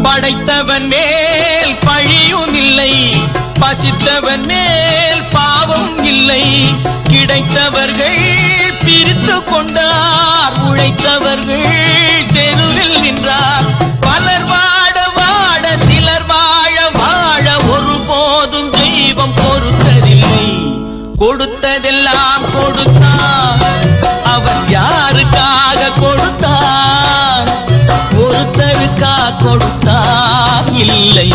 படைத்தவன் மேல் பழியும் இல்லை, பசித்தவன் மேல் பாவம் இல்லை. கிடைத்தவர்கள் பிரித்து கொண்டார், உழைத்தவர்கள் தெருவில் நின்றார். பலர் வாட வாட சிலர் வாழ வாழ ஒருபோதும் தெய்வம் பொறுத்ததில்லை. கொடுத்ததெல்லாம் கொடுத்தான், அவன் யாருக்காக கொடுத்தான்? ஒருத்தருக்கா கொடுத்தான், இல்லை